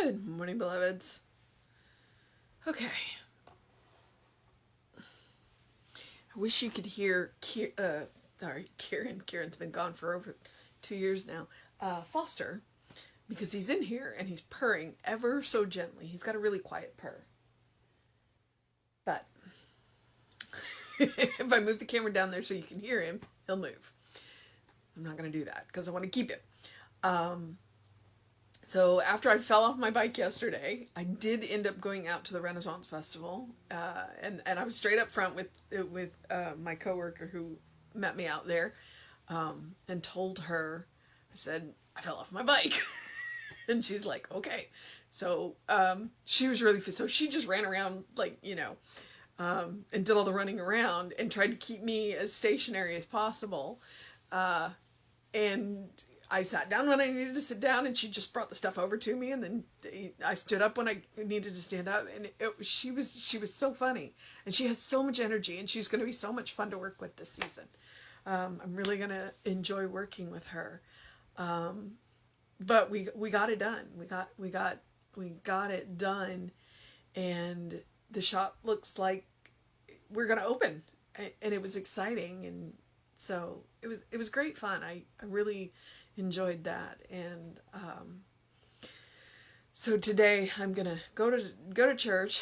Good morning, beloveds. Okay. I wish you could hear Kieran. Kieran's been gone for over 2 years now. Foster, because he's in here and he's purring ever so gently. He's got a really quiet purr. But if I move the camera down there so you can hear him, he'll move. I'm not going to do that because I want to keep it. So after I fell off my bike yesterday, I did end up going out to the Renaissance Festival, and I was straight up front with my coworker who met me out there, and told her, I said, I fell off my bike, and she's like, okay. So she was really, so she just ran around and did all the running around and tried to keep me as stationary as possible, and I sat down when I needed to sit down, and she just brought the stuff over to me, and then I stood up when I needed to stand up, and she was so funny, and she has so much energy, and she's going to be so much fun to work with this season. I'm really going to enjoy working with her, but we got it done. We got it done, and the shop looks like we're going to open, and it was exciting, and so it was great fun. I really enjoyed that, and so today I'm gonna go to church.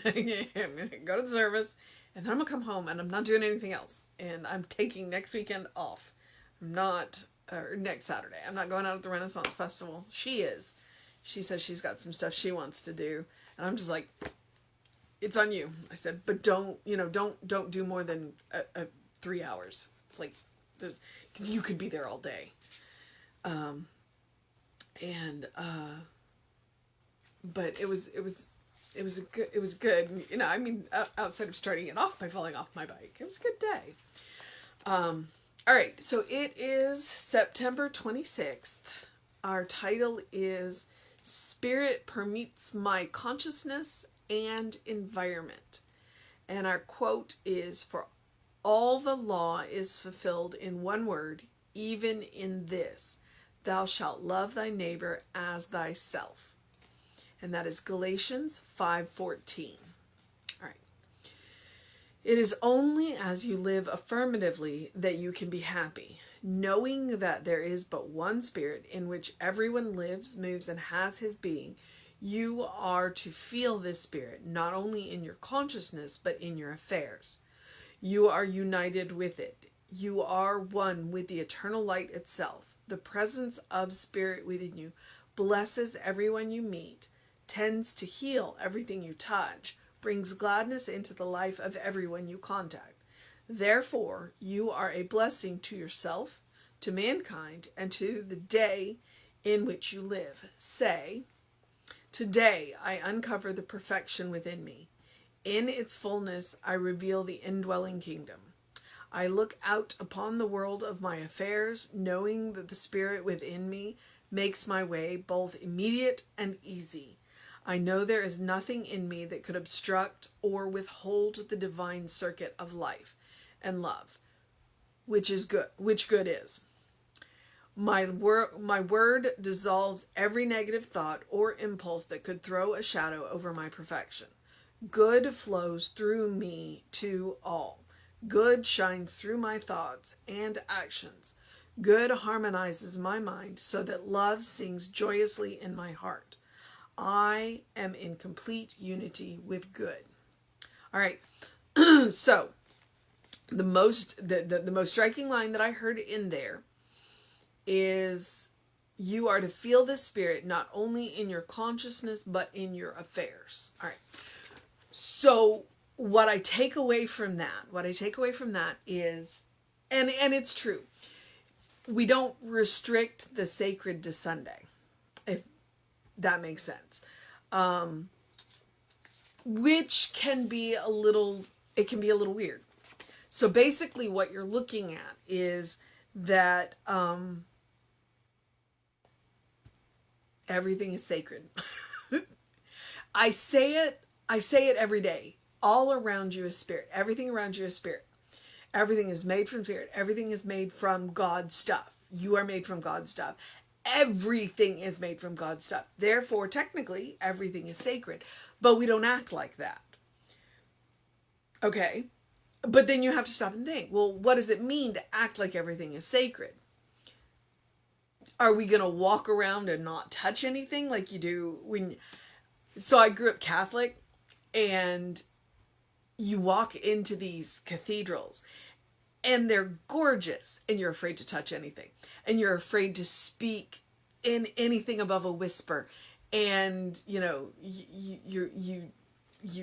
I'm gonna go to the service, and then I'm gonna come home, and I'm not doing anything else, and I'm taking next weekend off. Or next Saturday. I'm not going out at the Renaissance Festival. She says she's got some stuff she wants to do, and I'm just like, it's on you. I said, but don't do more than 3 hours. It's like you could be there all day. But it was good. I mean, outside of starting it off by falling off my bike, it was a good day. All right, so it is September 26th. Our title is Spirit Permeates My Consciousness and Environment. And our quote is, "For all the law is fulfilled in one word, even in this, thou shalt love thy neighbor as thyself." And that is Galatians 5:14. All right. It is only as you live affirmatively that you can be happy, knowing that there is but one Spirit in which everyone lives, moves, and has his being. You are to feel this Spirit not only in your consciousness but in your affairs. You are united with it. You are one with the eternal light itself. The presence of Spirit within you blesses everyone you meet, tends to heal everything you touch, brings gladness into the life of everyone you contact. Therefore, you are a blessing to yourself, to mankind, and to the day in which you live. Say, today I uncover the perfection within me. In its fullness, I reveal the indwelling kingdom. I look out upon the world of my affairs, knowing that the Spirit within me makes my way both immediate and easy. I know there is nothing in me that could obstruct or withhold the divine circuit of life and love, which good is. My word dissolves every negative thought or impulse that could throw a shadow over my perfection. Good flows through me to all. Good shines through my thoughts and actions. Good harmonizes my mind so that love sings joyously in my heart. I am in complete unity with good. All right. So the most striking line that I heard in there is, you are to feel the Spirit not only in your consciousness but in your affairs. All right. So what I take away from that is, and it's true, we don't restrict the sacred to Sunday, if that makes sense, which can be a little weird. So basically what you're looking at is that everything is sacred. I say it every day. All around you is Spirit. Everything around you is Spirit. Everything is made from Spirit. Everything is made from God's stuff. You are made from God's stuff. everything is made from God's stuff. Therefore, technically, everything is sacred. But we don't act like that. Okay? But then you have to stop and think, well, what does it mean to act like everything is sacred? Are we going to walk around and not touch anything like you do when... So I grew up Catholic, and you walk into these cathedrals and they're gorgeous, and you're afraid to touch anything, and you're afraid to speak in anything above a whisper, and you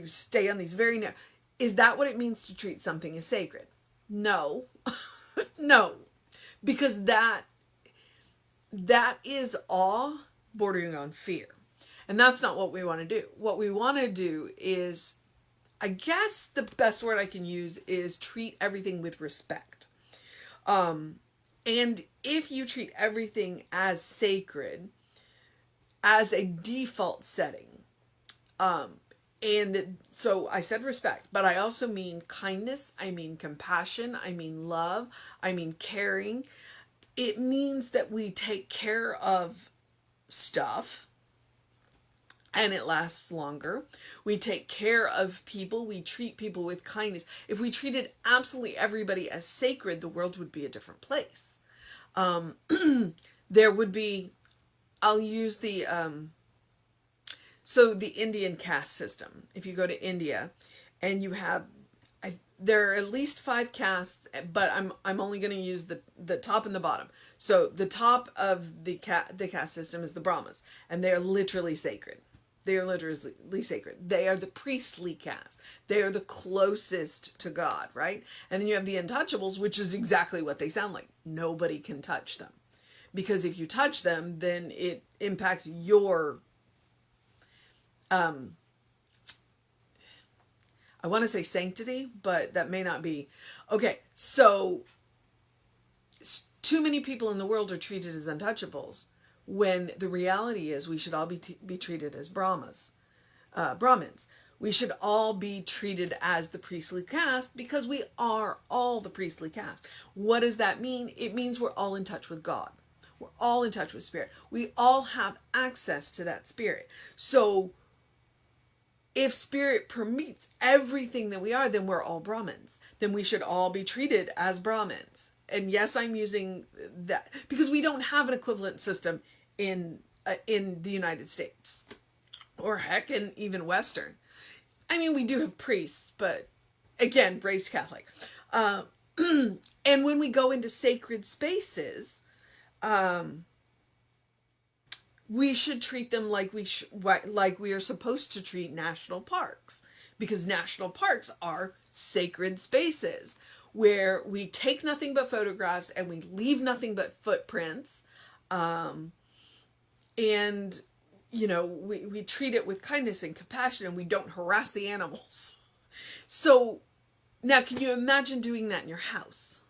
stay on these very narrow. Is that what it means to treat something as sacred? No. No, because that is awe bordering on fear, and that's not what we want to do. What we want to do is, I guess the best word I can use is treat everything with respect. And if you treat everything as sacred, as a default setting, and so I said respect, but I also mean kindness, I mean compassion, I mean love, I mean caring. It means that we take care of stuff, and it lasts longer. We take care of people. We treat people with kindness. If we treated absolutely everybody as sacred, the world would be a different place. There would be, I'll use the Indian caste system. If you go to India and you have, there are at least 5 castes, but I'm only going to use the top and the bottom. So the top of the caste system is the Brahmas, and they are literally sacred. They are literally sacred. They are the priestly caste. They are the closest to God, right? And then you have the untouchables, which is exactly what they sound like. Nobody can touch them. Because if you touch them, then it impacts your, I want to say sanctity, but that may not be. Okay, so too many people in the world are treated as untouchables, when the reality is we should all be treated as Brahmins. We should all be treated as the priestly caste, because we are all the priestly caste. What does that mean? It means we're all in touch with God. We're all in touch with spirit. We all have access to that spirit. So if spirit permeates everything that we are, then we're all Brahmins. Then we should all be treated as Brahmins. And yes, I'm using that because we don't have an equivalent system in the United States, or heck, in even Western. I mean, we do have priests, but again, raised Catholic. And when we go into sacred spaces, we should treat them like we are supposed to treat national parks, because national parks are sacred spaces where we take nothing but photographs and we leave nothing but footprints. And, we treat it with kindness and compassion, and we don't harass the animals. So now, can you imagine doing that in your house?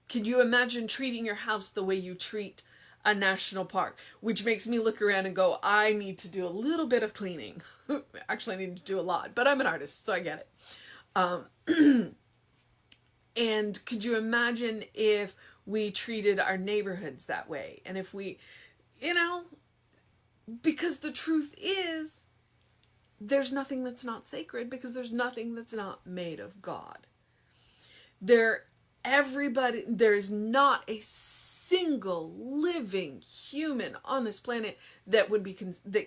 Can you imagine treating your house the way you treat a national park? Which makes me look around and go, I need to do a little bit of cleaning. Actually, I need to do a lot, but I'm an artist, so I get it. And could you imagine if we treated our neighborhoods that way? And if we, because the truth is, there's nothing that's not sacred, because there's nothing that's not made of God. There is not a single living human on this planet that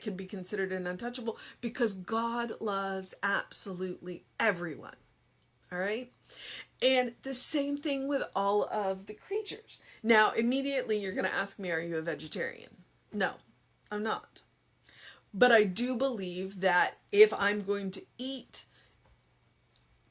could be considered an untouchable, because God loves absolutely everyone. All right? And the same thing with all of the creatures. Now, immediately you're going to ask me, are you a vegetarian? No, I'm not. But I do believe that if I'm going to eat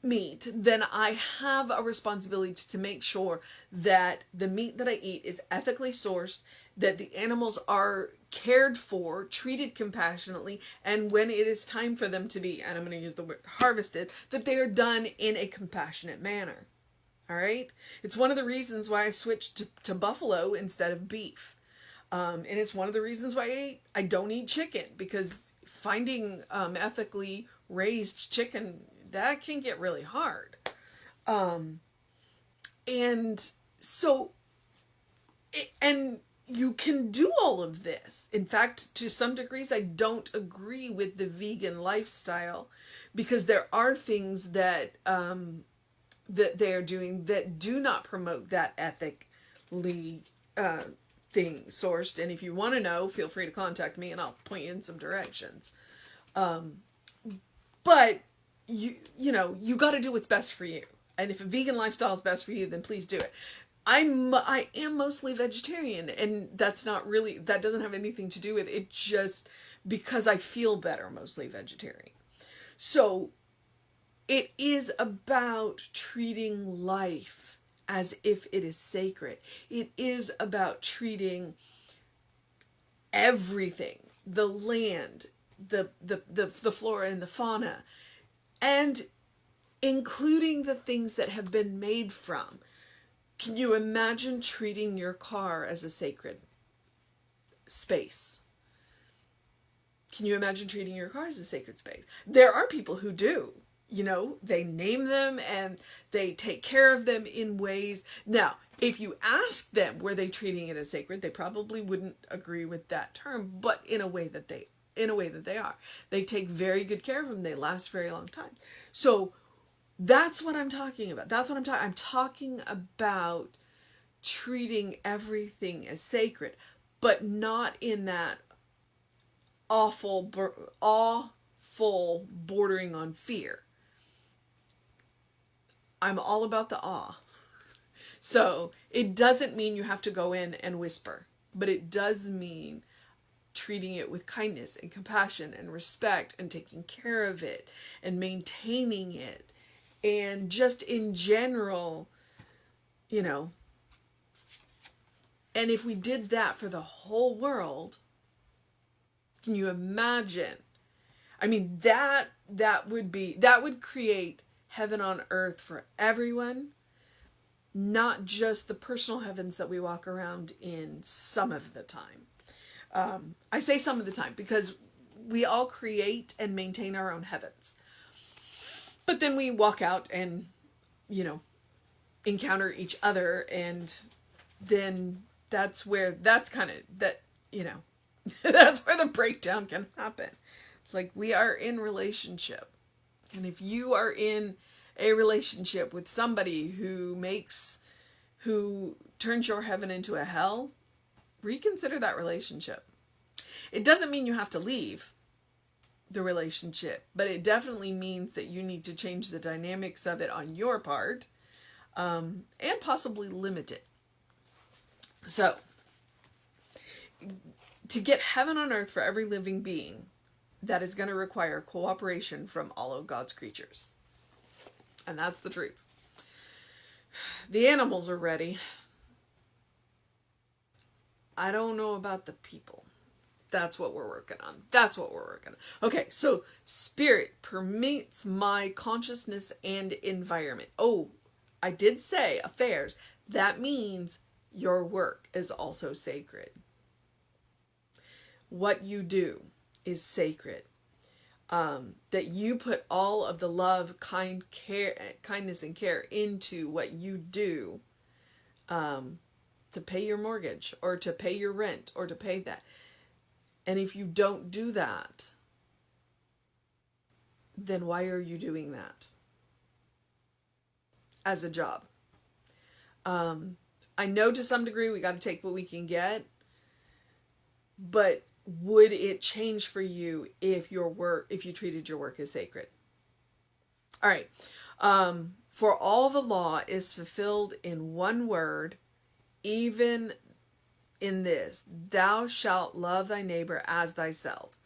meat, then I have a responsibility to make sure that the meat that I eat is ethically sourced, that the animals are cared for, treated compassionately, and when it is time for them to be, and I'm going to use the word harvested, that they are done in a compassionate manner. All right? It's one of the reasons why I switched to buffalo instead of beef. And it's one of the reasons why I don't eat chicken, because finding ethically raised chicken, that can get really hard. And so, and you can do all of this. In fact, to some degrees, I don't agree with the vegan lifestyle, because there are things that that they are doing that do not promote that ethically thing sourced. And if you want to know, feel free to contact me and I'll point you in some directions. But you know, you got to do what's best for you. And if a vegan lifestyle is best for you, then please do it. I am mostly vegetarian, and that's not really, that doesn't have anything to do with it, just because I feel better mostly vegetarian. So it is about treating life as if it is sacred. It is about treating everything, the land, the flora and the fauna, and including the things that have been made from. Can you imagine treating your car as a sacred space? Can you imagine treating your car as a sacred space? There are people who do. You know, they name them and they take care of them in ways. Now, if you ask them, were they treating it as sacred, they probably wouldn't agree with that term, but in a way that they are. They take very good care of them. They last a very long time. So that's what I'm talking about. I'm talking about treating everything as sacred, but not in that awful bordering on fear. I'm all about the awe. So it doesn't mean you have to go in and whisper, but it does mean treating it with kindness and compassion and respect and taking care of it and maintaining it. And just in general, you know, and if we did that for the whole world, can you imagine? I mean, that would create heaven on earth for everyone, not just the personal heavens that we walk around in some of the time. I say some of the time because we all create and maintain our own heavens. But then we walk out and, you know, encounter each other, and then that's kind of, that, you know, that's where the breakdown can happen. It's like we are in relationship. And if you are in a relationship with somebody who turns your heaven into a hell, reconsider that relationship. It doesn't mean you have to leave the relationship, but it definitely means that you need to change the dynamics of it on your part, and possibly limit it. So, to get heaven on earth for every living being, that is going to require cooperation from all of God's creatures. And that's the truth. The animals are ready. I don't know about the people. That's what we're working on. Okay, so spirit permeates my consciousness and environment. Oh, I did say affairs. That means your work is also sacred. What you do is sacred. That you put all of the love, kindness, and care into what you do, to pay your mortgage or to pay your rent or to pay that. And if you don't do that, then why are you doing that as a job? I know to some degree we got to take what we can get, but would it change for you if you treated your work as sacred? All right. For all the law is fulfilled in one word, even in this: thou shalt love thy neighbor as thyself.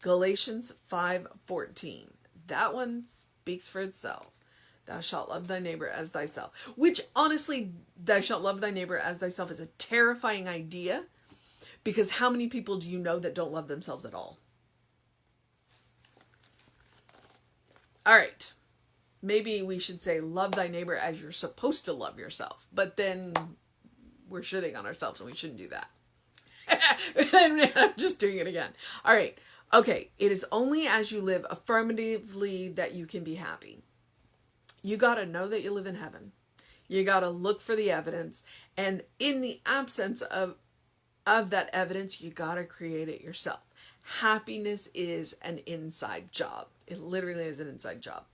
Galatians 5:14. That one speaks for itself. Thou shalt love thy neighbor as thyself. Which, honestly, thou shalt love thy neighbor as thyself is a terrifying idea, because how many people do you know that don't love themselves at all? All right. Maybe we should say love thy neighbor as you're supposed to love yourself. But then we're shitting on ourselves and we shouldn't do that. I'm just doing it again. All right. Okay. It is only as you live affirmatively that you can be happy. You got to know that you live in heaven. You got to look for the evidence. And in the absence of of that evidence, you got to create it yourself. Happiness is an inside job. It literally is an inside job.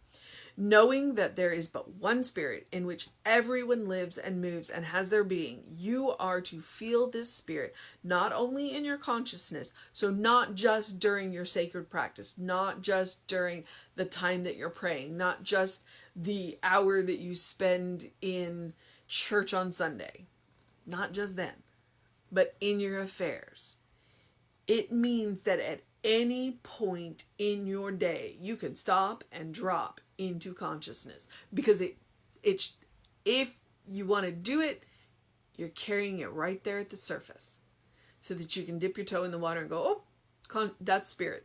Knowing that there is but one spirit in which everyone lives and moves and has their being, you are to feel this spirit not only in your consciousness, so not just during your sacred practice, not just during the time that you're praying, not just the hour that you spend in church on Sunday, not just then, but in your affairs. It means that at any point in your day, you can stop and drop into consciousnness, because it's if you want to do it, you're carrying it right there at the surface, so that you can dip your toe in the water and go, oh, that's spirit.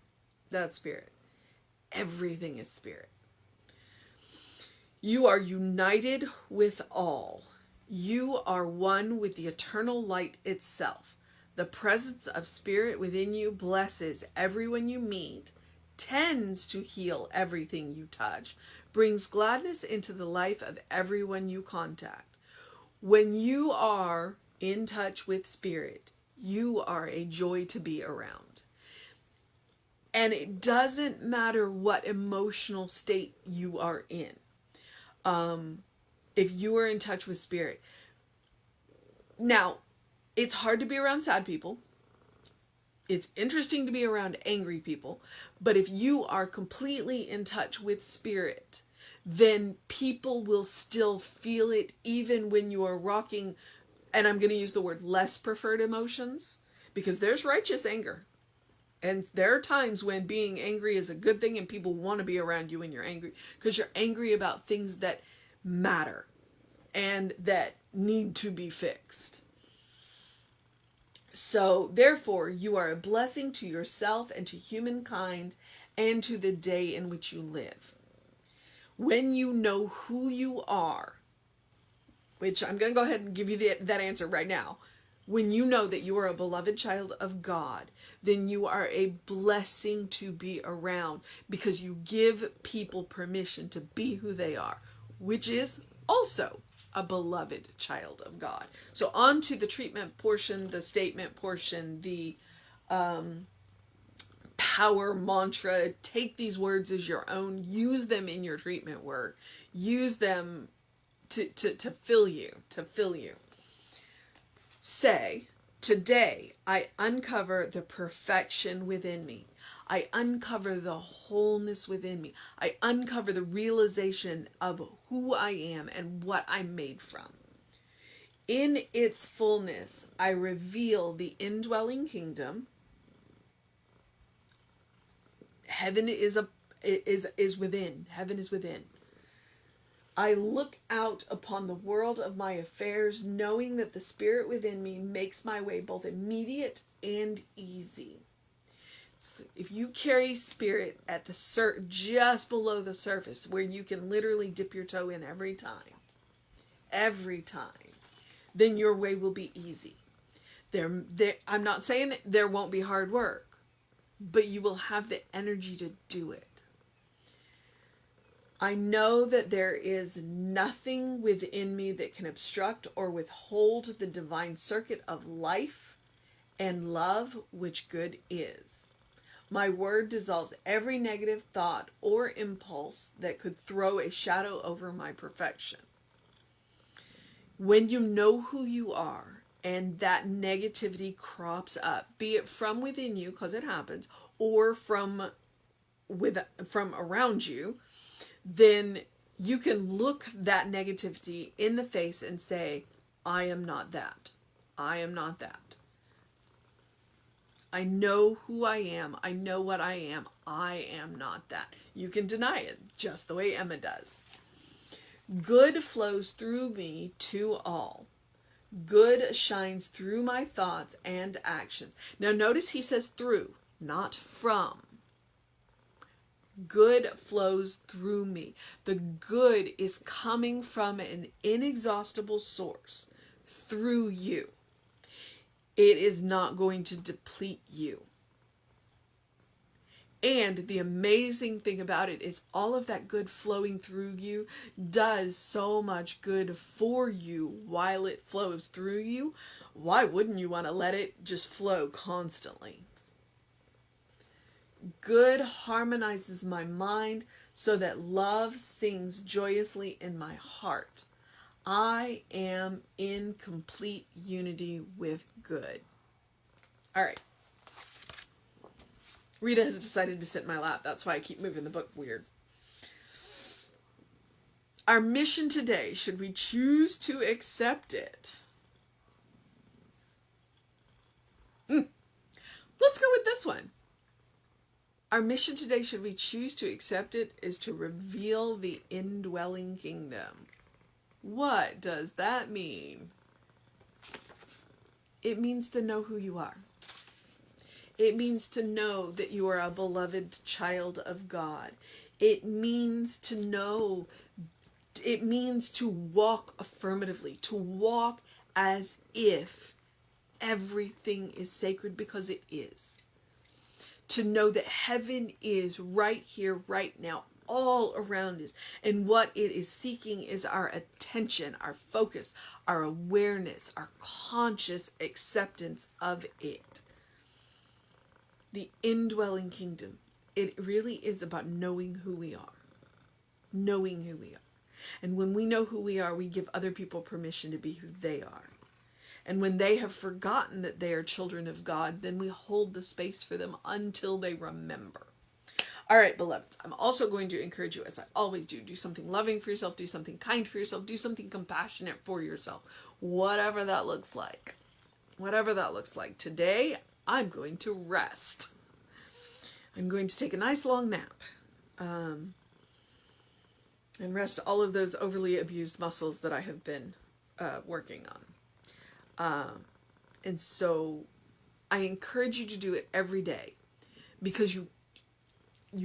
That's spirit. Everything is spirit. You are united with all. You are one with the eternal light itself. The presence of spirit within you blesses everyone you meet, tends to heal everything you touch, brings gladness into the life of everyone you contact. When you are in touch with spirit, you are a joy to be around. And it doesn't matter what emotional state you are in. If you are in touch with spirit. Now, it's hard to be around sad people. It's interesting to be around angry people. But if you are completely in touch with spirit, then people will still feel it even when you are rocking, and I'm going to use the word less preferred emotions, because there's righteous anger. And there are times when being angry is a good thing and people want to be around you when you're angry, because you're angry about things that matter and that need to be fixed. So, therefore, you are a blessing to yourself and to humankind and to the day in which you live. When you know who you are, which I'm going to go ahead and give you that answer right now. When you know that you are a beloved child of God, then you are a blessing to be around, because you give people permission to be who they are, which is also a beloved child of God. So on to the treatment portion, the statement portion, the power mantra. Take these words as your own. Use them in your treatment work. Use them to fill you, Say, today I uncover the perfection within me. I uncover the wholeness within me. I uncover the realization of who I am and what I'm made from. In its fullness, I reveal the indwelling kingdom. Heaven is within. Heaven is within. I look out upon the world of my affairs, knowing that the spirit within me makes my way both immediate and easy. If you carry spirit at the just below the surface, where you can literally dip your toe in every time, then your way will be easy. I'm not saying there won't be hard work, but you will have the energy to do it. I know that there is nothing within me that can obstruct or withhold the divine circuit of life and love which good is. My word dissolves every negative thought or impulse that could throw a shadow over my perfection. When you know who you are and that negativity crops up, be it from within you, because it happens, or from around you, then you can look that negativity in the face and say, I am not that. I am not that. I know who I am. I know what I am. I am not that. You can deny it, just the way Emma does. Good flows through me to all. Good shines through my thoughts and actions. Now notice he says through, not from. Good flows through me. The good is coming from an inexhaustible source through you. It is not going to deplete you. And the amazing thing about it is all of that good flowing through you does so much good for you while it flows through you. Why wouldn't you want to let it just flow constantly? Good harmonizes my mind so that love sings joyously in my heart. I am in complete unity with good. All right. Rita has decided to sit in my lap. That's why I keep moving the book weird. Our mission today, should we choose to accept it? Let's go with this one. Our mission today, should we choose to accept it, is to reveal the indwelling kingdom. What does that mean? It means to know who you are. It means to know that you are a beloved child of God. It means to know, it means to walk affirmatively, to walk as if everything is sacred, because it is. To know that heaven is right here, right now, all around us. And what it is seeking is our attention, our focus, our awareness, our conscious acceptance of it. The indwelling kingdom. It really is about knowing who we are. Knowing who we are. And when we know who we are, we give other people permission to be who they are. And when they have forgotten that they are children of God, then we hold the space for them until they remember. All right, beloveds, I'm also going to encourage you, as I always do something loving for yourself, do something kind for yourself, do something compassionate for yourself, whatever that looks like. Whatever that looks like. Today, I'm going to rest. I'm going to take a nice long nap. And rest all of those overly abused muscles that I have been working on. And so I encourage you to do it every day, because you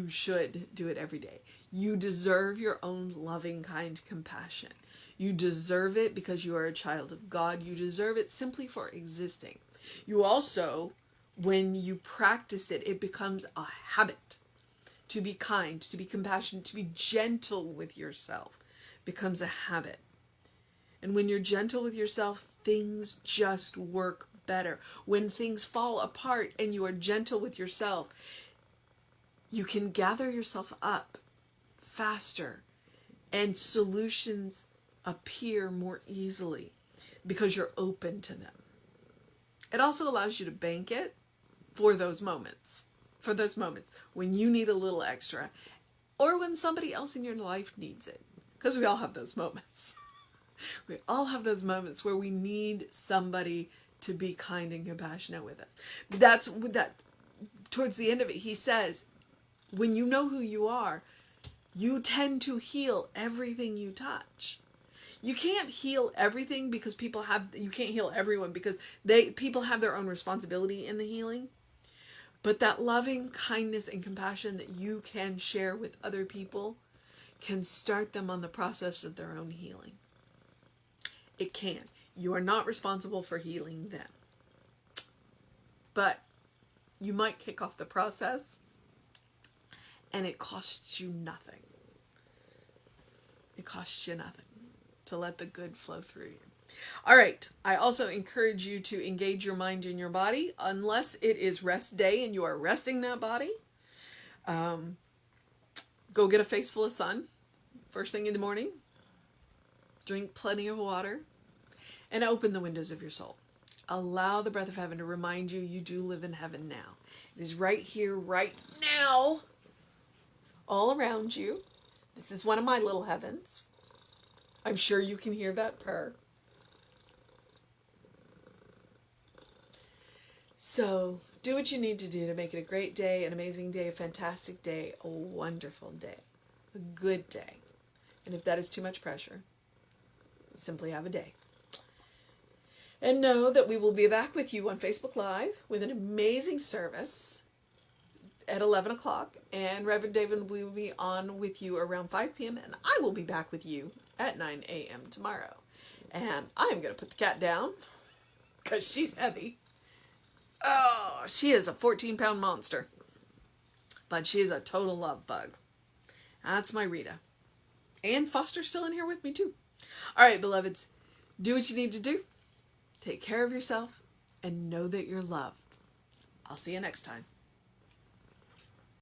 should do it every day. You deserve your own loving, kind compassion. You deserve it because you are a child of God. You deserve it simply for existing. You also, when you practice it, it becomes a habit. To be kind, to be compassionate, to be gentle with yourself becomes a habit. And when you're gentle with yourself, things just work better. When things fall apart and you are gentle with yourself, you can gather yourself up faster and solutions appear more easily because you're open to them. It also allows you to bank it for those moments. For those moments when you need a little extra, or when somebody else in your life needs it. Because we all have those moments. We all have those moments where we need somebody to be kind and compassionate with us. That's that. Towards the end of it, he says, when you know who you are, you tend to heal everything you touch. You can't heal everything because you can't heal everyone because people have their own responsibility in the healing. But that loving kindness and compassion that you can share with other people can start them on the process of their own healing. It can. You are not responsible for healing them. But you might kick off the process and it costs you nothing. It costs you nothing to let the good flow through you. All right. I also encourage you to engage your mind and your body, unless it is rest day and you are resting that body. Go get a face full of sun first thing in the morning. Drink plenty of water and open the windows of your soul. Allow the breath of heaven to remind you you do live in heaven now. It is right here, right now, all around you. This is one of my little heavens. I'm sure you can hear that purr. So do what you need to do to make it a great day, an amazing day, a fantastic day, a wonderful day, a good day. And if that is too much pressure, simply have a day. And know that we will be back with you on Facebook Live with an amazing service at 11 o'clock. And Reverend David will be on with you around 5 p.m. And I will be back with you at 9 a.m. tomorrow. And I'm going to put the cat down because she's heavy. Oh, she is a 14-pound monster. but she is a total love bug. That's my Rita. And Foster's still in here with me too. All right, beloveds, do what you need to do. Take care of yourself and know that you're loved. I'll see you next time.